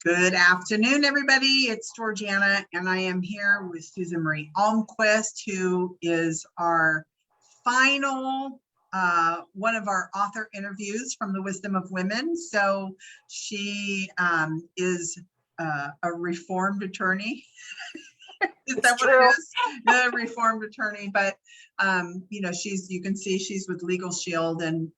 Good afternoon, everybody. It's Georgiana, and I am here with Susan Marie Almquist, who is our final one of our author interviews from the Wisdom of Women. So she is a reformed attorney. Is that what it is? A reformed attorney, but you know, you can see she's with Legal Shield, and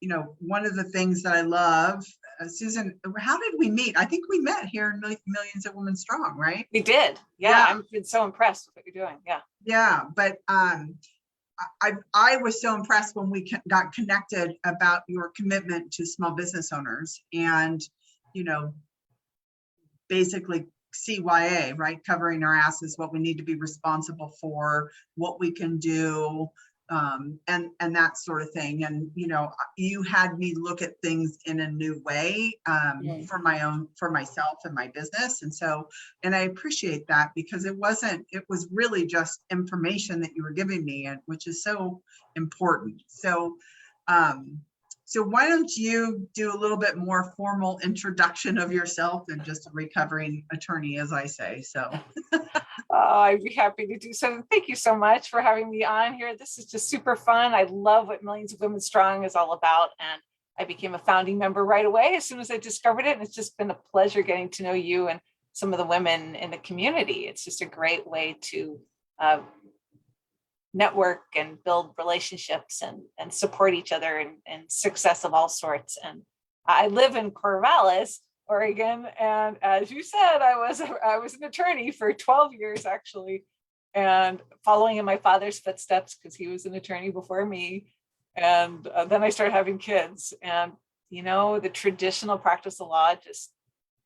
you know, one of the things that I love, Susan, how did we meet? I think we met here in Millions of Women Strong, right? We did. Yeah. I've been so impressed with what you're doing. Yeah, but I was so impressed when we got connected about your commitment to small business owners and, you know, basically CYA, right? Covering our asses, what we need to be responsible for, what we can do, and that sort of thing. And, you know, you had me look at things in a new way for myself and my business. And so, and I appreciate that, because it was really just information that you were giving me, and which is so important. So, so why don't you do a little bit more formal introduction of yourself than just a recovering attorney, as I say. So I'd be happy to do so. Thank you so much for having me on here. This is just super fun. I love what Millions of Women Strong is all about. And I became a founding member right away as soon as I discovered it. And it's just been a pleasure getting to know you and some of the women in the community. It's just a great way to network and build relationships and support each other in success of all sorts. And I live in Corvallis, Oregon, and as you said, I was an attorney for 12 years actually, and following in my father's footsteps because he was an attorney before me. And then I started having kids, and you know, the traditional practice of law just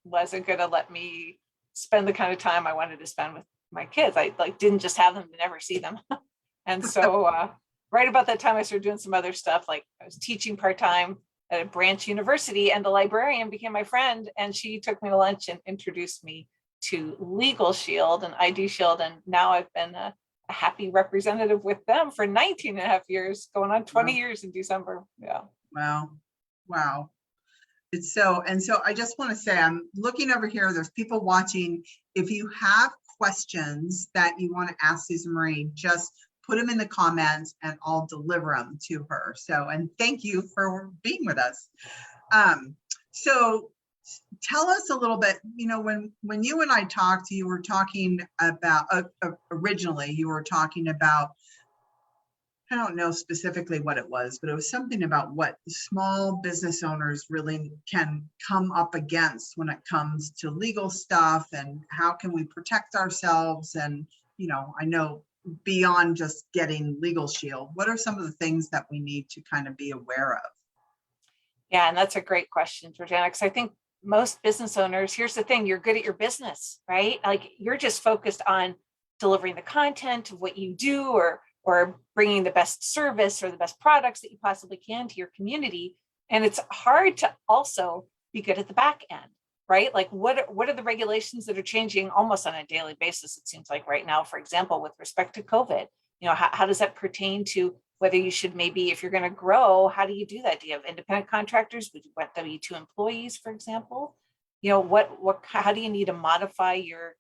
wasn't going to let me spend the kind of time I wanted to spend with my kids. I didn't just have them to never see them. And so right about that time, I started doing some other stuff. Like I was teaching part-time at a branch university, and the librarian became my friend, and she took me to lunch and introduced me to Legal Shield and ID Shield. And now I've been a happy representative with them for 19 and a half years, going on 20 years in December. Yeah. Wow. It's so, and so I just want to say, I'm looking over here, there's people watching. If you have questions that you want to ask Susan Marie, just put them in the comments and I'll deliver them to her. So, and thank you for being with us. So tell us a little bit, you know, when you and I talked, you were talking about, originally you were talking about, I don't know specifically what it was, but it was something about what small business owners really can come up against when it comes to legal stuff, and how can we protect ourselves. And, you know, I know beyond just getting Legal Shield, what are some of the things that we need to kind of be aware of? Yeah, and that's a great question, Georgiana, because I think most business owners, here's the thing, you're good at your business, right? Like you're just focused on delivering the content of what you do, or bringing the best service or the best products that you possibly can to your community. And it's hard to also be good at the back end, right? Like what are the regulations that are changing almost on a daily basis, it seems like right now, for example, with respect to COVID? You know, how does that pertain to whether you should maybe, if you're going to grow, how do you do that? Do you have independent contractors? Would you want W-2 employees, for example? You know, how do you need to modify your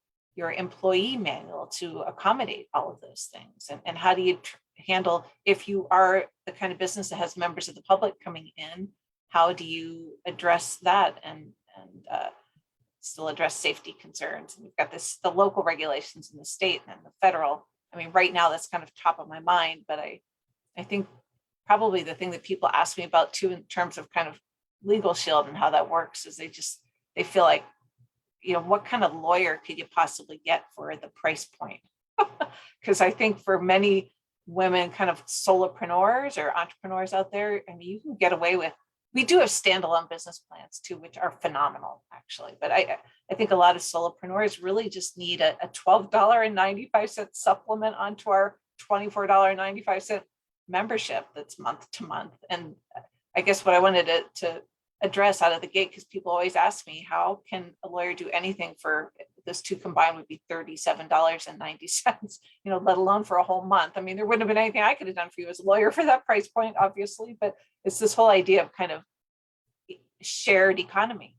employee manual to accommodate all of those things? And how do you handle, if you are the kind of business that has members of the public coming in, how do you address that and still address safety concerns? And we've got the local regulations in the state and the federal. I mean, right now that's kind of top of my mind, but I think probably the thing that people ask me about too, in terms of kind of Legal Shield and how that works, is they feel like, you know, what kind of lawyer could you possibly get for the price point? Because I think for many women, kind of solopreneurs or entrepreneurs out there, I mean, you can get away with, we do have standalone business plans too, which are phenomenal actually. But I think a lot of solopreneurs really just need a $12.95 supplement onto our $24.95 membership that's month to month. And I guess what I wanted to address out of the gate, because people always ask me, how can a lawyer do anything for this? Two combined would be $37.90, you know, let alone for a whole month. I mean, there wouldn't have been anything I could have done for you as a lawyer for that price point, obviously, but it's this whole idea of kind of shared economy.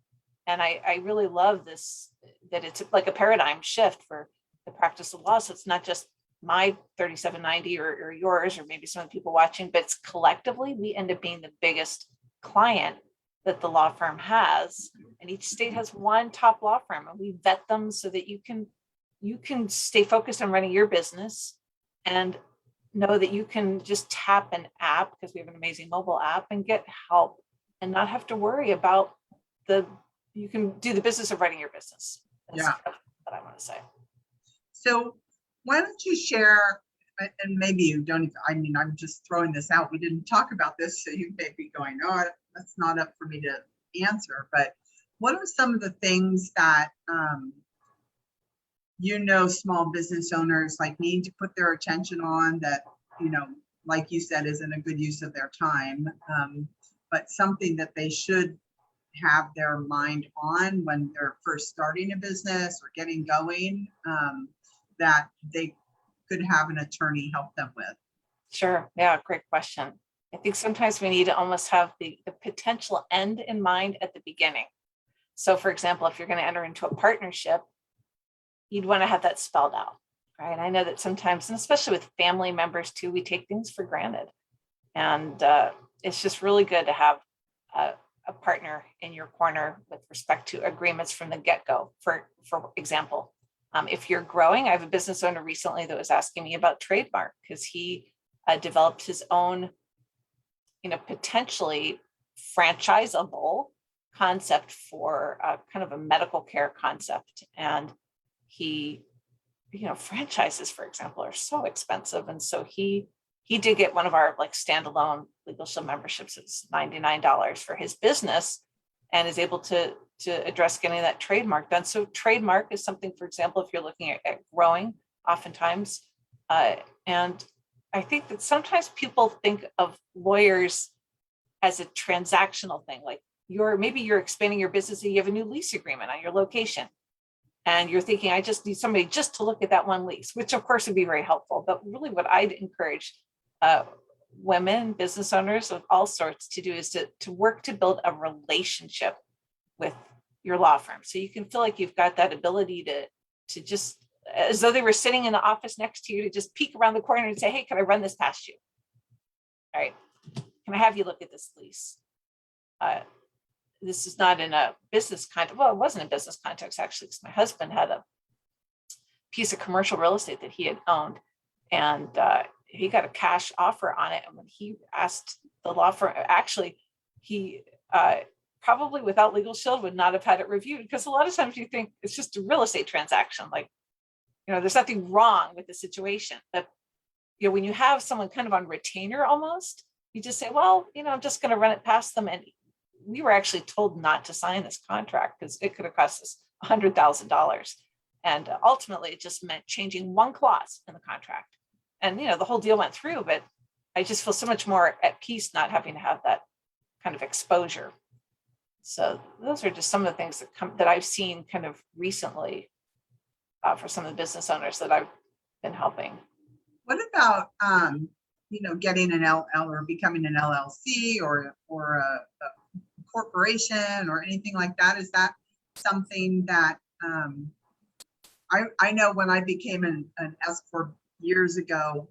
And I really love this, that it's like a paradigm shift for the practice of law. So it's not just my 3790 or yours, or maybe some of the people watching, but it's collectively, we end up being the biggest client that the law firm has. And each state has one top law firm, and we vet them so that you can stay focused on running your business and know that you can just tap an app, because we have an amazing mobile app, and get help and not have to worry about you can do the business of running your business. That's Yeah. what I want to say. So why don't you share, and maybe you don't even, I mean, I'm just throwing this out. We didn't talk about this, so you may be going, oh, that's not up for me to answer. But what are some of the things that small business owners like need to put their attention on that, like you said, isn't a good use of their time, but something that they should have their mind on when they're first starting a business or getting going, that they could have an attorney help them with? Sure. Yeah, great question. I think sometimes we need to almost have the potential end in mind at the beginning. So for example, if you're going to enter into a partnership, you'd want to have that spelled out, right? I know that sometimes, and especially with family members too, we take things for granted. And it's just really good to have a partner in your corner with respect to agreements from the get-go. For example, if you're growing, I have a business owner recently that was asking me about trademark, because he developed his own, potentially franchisable concept for kind of a medical care concept. And he, franchises, for example, are so expensive. And so he did get one of our like standalone Legal Shield memberships. It's $99 for his business, and is able to address getting that trademark done. So trademark is something, for example, if you're looking at growing, oftentimes. And I think that sometimes people think of lawyers as a transactional thing, like maybe you're expanding your business and you have a new lease agreement on your location. And you're thinking, I just need somebody just to look at that one lease, which of course would be very helpful. But really what I'd encourage women, business owners of all sorts to do is to work to build a relationship with your law firm. So you can feel like you've got that ability to just, as though they were sitting in the office next to you, to just peek around the corner and say, hey, can I run this past you? All right, can I have you look at this lease? This is not in a business context. Well, it wasn't a business context, actually, because my husband had a piece of commercial real estate that he had owned, and he got a cash offer on it. And when he asked the law firm, actually, he probably without Legal Shield would not have had it reviewed, because a lot of times you think it's just a real estate transaction. Like, there's nothing wrong with the situation. But, when you have someone kind of on retainer almost, you just say, well, I'm just going to run it past them. And we were actually told not to sign this contract because it could have cost us $100,000. And ultimately, it just meant changing one clause in the contract. And, the whole deal went through, but I just feel so much more at peace not having to have that kind of exposure. So those are just some of the things that I've seen kind of recently for some of the business owners that I've been helping. What about, getting an LL or becoming an LLC or a corporation or anything like that? Is that something that I know when I became an S corp years ago,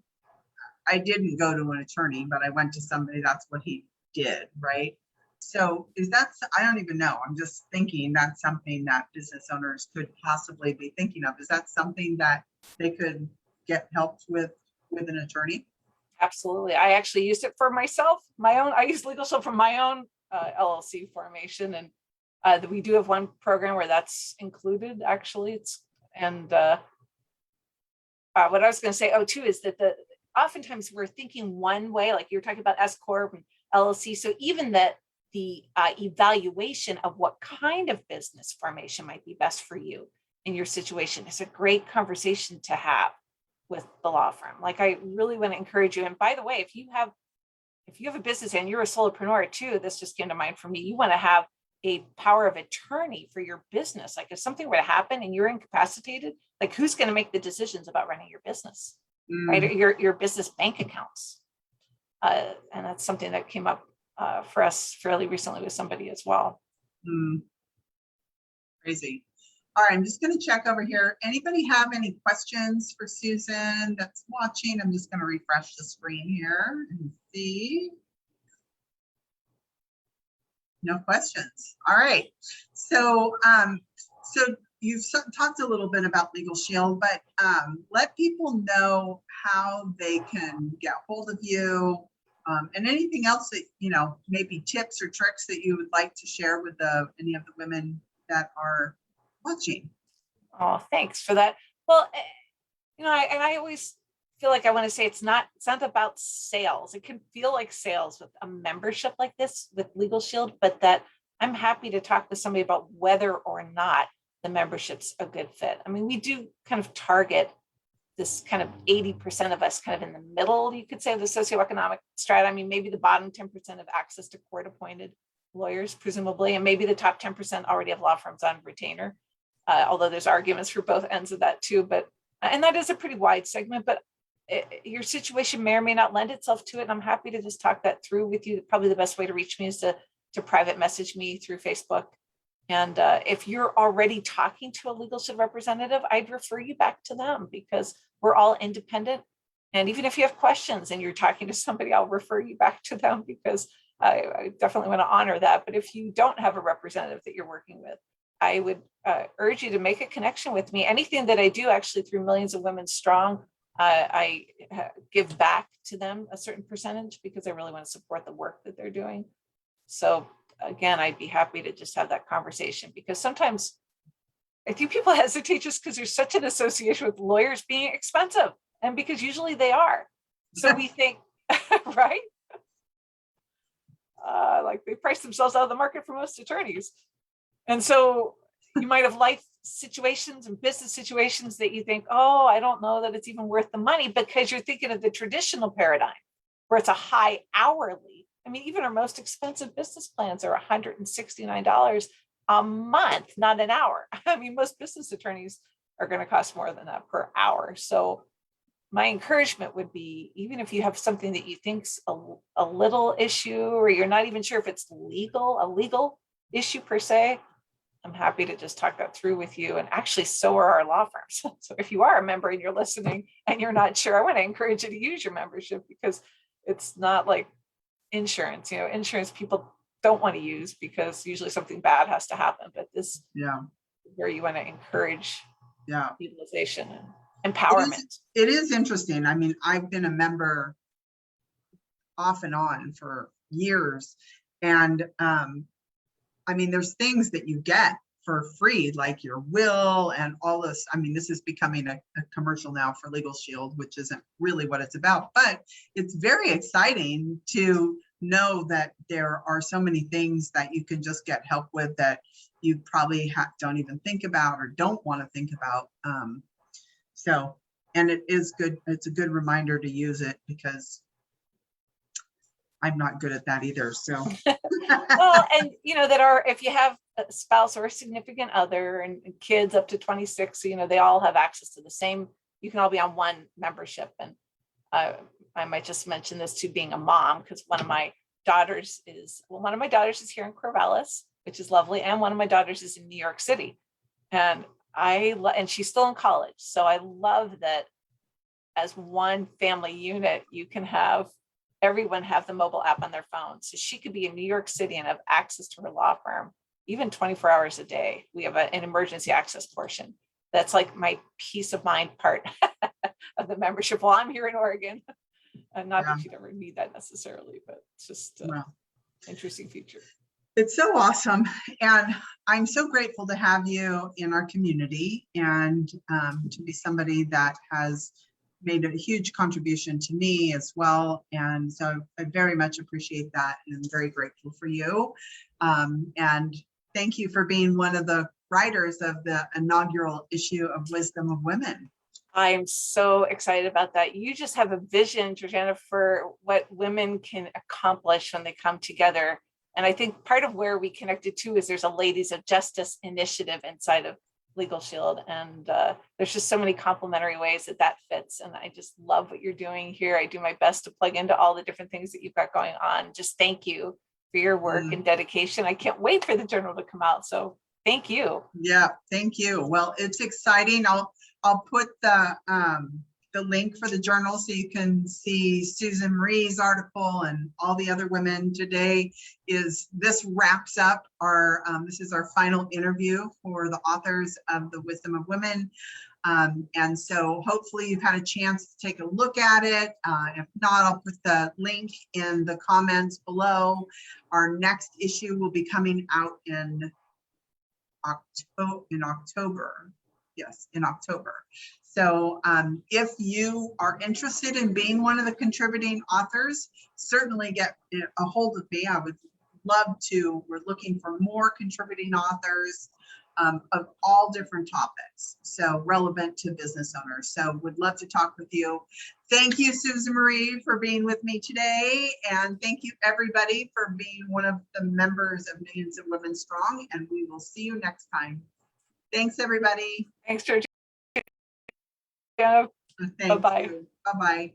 I didn't go to an attorney, but I went to somebody. That's what he did, right? So I don't even know. I'm just thinking that's something that business owners could possibly be thinking of. Is that something that they could get helped with an attorney? Absolutely. I actually used it for myself, I used Legal Shield for my own LLC formation. And we do have one program where that's included, actually. What I was going to say, too, is that oftentimes we're thinking one way, like you're talking about S Corp and LLC. So even the evaluation of what kind of business formation might be best for you in your situation is a great conversation to have with the law firm. Like, I really want to encourage you. And by the way, if you have a business and you're a solopreneur too, this just came to mind for me, you want to have a power of attorney for your business. Like, if something were to happen and you're incapacitated, like, who's going to make the decisions about running your business, right? Or your business bank accounts. And that's something that came up for us fairly recently with somebody as well. Crazy. All right, I'm just going to check over here. Anybody have any questions for Susan that's watching? I'm just going to refresh the screen here and see. No questions. All right. So, so you've talked a little bit about Legal Shield, but let people know how they can get hold of you, and anything else that, you know, maybe tips or tricks that you would like to share with any of the women that are watching. Oh, thanks for that. Well, you know, I always feel like I want to say it's not about sales. It can feel like sales with a membership like this with Legal Shield, but that I'm happy to talk with somebody about whether or not the membership's a good fit. I mean, we do kind of target this kind of 80% of us kind of in the middle, you could say, of the socioeconomic strata. I mean, maybe the bottom 10% have access to court-appointed lawyers, presumably, and maybe the top 10% already have law firms on retainer, although there's arguments for both ends of that too. But and that is a pretty wide segment, but your situation may or may not lend itself to it. And I'm happy to just talk that through with you. Probably the best way to reach me is to private message me through Facebook. And if you're already talking to a Legal Shield representative, I'd refer you back to them because we're all independent. And even if you have questions and you're talking to somebody, I'll refer you back to them because I definitely want to honor that. But if you don't have a representative that you're working with, I would urge you to make a connection with me. Anything that I do actually through Millions of Women Strong, I give back to them a certain percentage because I really want to support the work that they're doing. So again, I'd be happy to just have that conversation because sometimes I think people hesitate just because there's such an association with lawyers being expensive and because usually they are. So we think, right? Like they price themselves out of the market for most attorneys. And so you might have life situations and business situations that you think, oh, I don't know that it's even worth the money because you're thinking of the traditional paradigm where it's a high hourly. I mean, even our most expensive business plans are $169 a month, not an hour. I mean, most business attorneys are going to cost more than that per hour. So my encouragement would be, even if you have something that you think's a little issue, or you're not even sure if it's a legal issue per se, I'm happy to just talk that through with you. And actually, so are our law firms. So if you are a member and you're listening and you're not sure, I want to encourage you to use your membership because it's not like insurance. You know, insurance people don't want to use because usually something bad has to happen. But this, where you want to encourage utilization and empowerment. It is interesting. I mean, I've been a member off and on for years, and I mean, there's things that you get for free, like your will and all this. I mean, this is becoming a commercial now for Legal Shield, which isn't really what it's about, but it's very exciting to know that there are so many things that you can just get help with that you probably don't even think about or don't want to think about. So, and it is good. It's a good reminder to use it because I'm not good at that either. So, well, and you know, if you have a spouse or a significant other and kids up to 26, you know, they all have access to the same, you can all be on one membership. And I might just mention this to being a mom, because one of my daughters is here in Corvallis, which is lovely. And one of my daughters is in New York City. And and she's still in college. So I love that as one family unit, you can have everyone have the mobile app on their phone. So she could be in New York City and have access to her law firm, even 24 hours a day. We have an emergency access portion. That's like my peace of mind part of the membership while I'm here in Oregon. Not that you'd ever need that necessarily, but it's just an interesting feature. It's so awesome. And I'm so grateful to have you in our community and to be somebody that has made a huge contribution to me as well. And so I very much appreciate that and I'm very grateful for you. And thank you for being one of the writers of the inaugural issue of Wisdom of Women. I'm so excited about that. You just have a vision, Georgiana, for what women can accomplish when they come together. And I think part of where we connected too is there's a Ladies of Justice initiative inside of Legal Shield. And there's just so many complementary ways that fits. And I just love what you're doing here. I do my best to plug into all the different things that you've got going on. Just thank you for your work and dedication. I can't wait for the journal to come out. So Thank you. Yeah, thank you. Well, it's exciting. I'll put the link for the journal so you can see Susan Marie's article and all the other women. Today this wraps up our, this is our final interview for the authors of The Wisdom of Women. And so hopefully you've had a chance to take a look at it. If not, I'll put the link in the comments below. Our next issue will be coming out in October. Yes, in October. So if you are interested in being one of the contributing authors, certainly get a hold of me. I would love to. We're looking for more contributing authors of all different topics, so relevant to business owners. So would love to talk with you. Thank you, Susan Marie, for being with me today. And thank you, everybody, for being one of the members of Millions of Women Strong. And we will see you next time. Thanks, everybody. Thanks, Georgia. Yeah. Thank Bye-bye. you. Bye-bye.